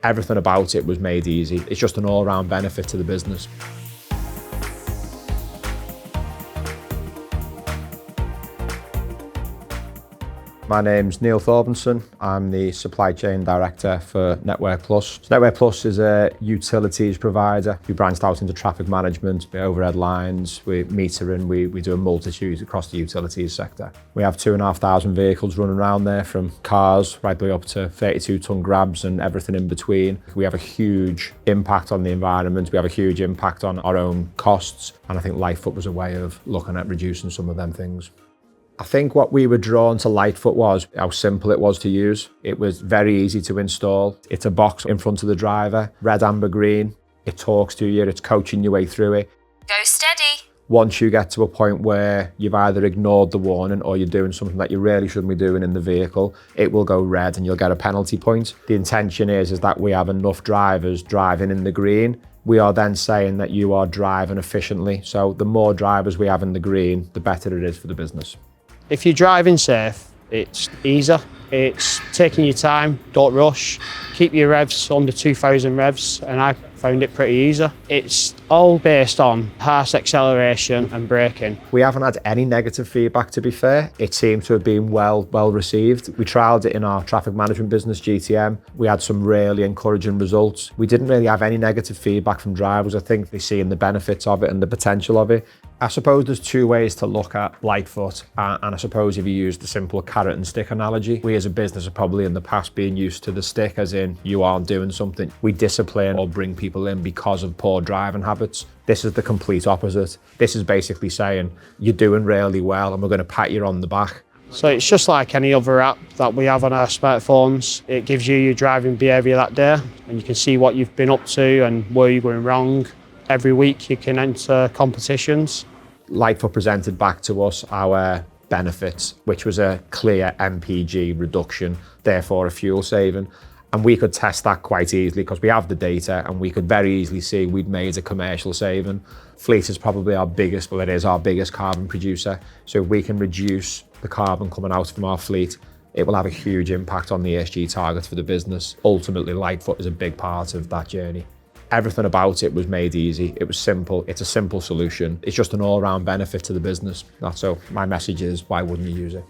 Everything about it was made easy. It's just an all-round benefit to the business. My name's Neil Thorbinson. I'm the Supply Chain Director for Network Plus. Network Plus is a utilities provider. We branched out into traffic management, overhead lines, we metering, we do a multitude across the utilities sector. We have 2,500 vehicles running around there, from cars right the way up to 32-ton grabs and everything in between. We have a huge impact on the environment. We have a huge impact on our own costs. And I think Lightfoot was a way of looking at reducing some of them things. I think what we were drawn to Lightfoot was how simple it was to use. It was very easy to install. It's a box in front of the driver, red, amber, green. It talks to you, it's coaching your way through it. Go steady. Once you get to a point where you've either ignored the warning or you're doing something that you really shouldn't be doing in the vehicle, it will go red and you'll get a penalty point. The intention is that we have enough drivers driving in the green. We are then saying that you are driving efficiently. So the more drivers we have in the green, the better it is for the business. If you're driving safe, it's easier. It's taking your time, don't rush, keep your revs under 2,000 revs, and I found it pretty easy. It's all based on harsh acceleration and braking. We haven't had any negative feedback, to be fair. It seems to have been well received. We trialled it in our traffic management business, GTM. We had some really encouraging results. We didn't really have any negative feedback from drivers. I think they're seeing the benefits of it and the potential of it. I suppose there's two ways to look at Lightfoot, and I suppose if you use the simple carrot and stick analogy, we as a business are probably in the past being used to the stick, as in you aren't doing something. We discipline or bring people in because of poor driving habits. This is the complete opposite. This is basically saying you're doing really well and we're going to pat you on the back. So it's just like any other app that we have on our smartphones. It gives you your driving behaviour that day, and you can see what you've been up to and where you're going wrong. Every week you can enter competitions. Lightfoot presented back to us our benefits, which was a clear MPG reduction, therefore a fuel saving. And we could test that quite easily because we have the data, and we could very easily see we'd made a commercial saving. Fleet is probably our biggest, well, it is our biggest carbon producer. So if we can reduce the carbon coming out from our fleet, it will have a huge impact on the ESG targets for the business. Ultimately, Lightfoot is a big part of that journey. Everything about it was made easy. It was simple. It's a simple solution. It's just an all-round benefit to the business. So my message is, why wouldn't you use it?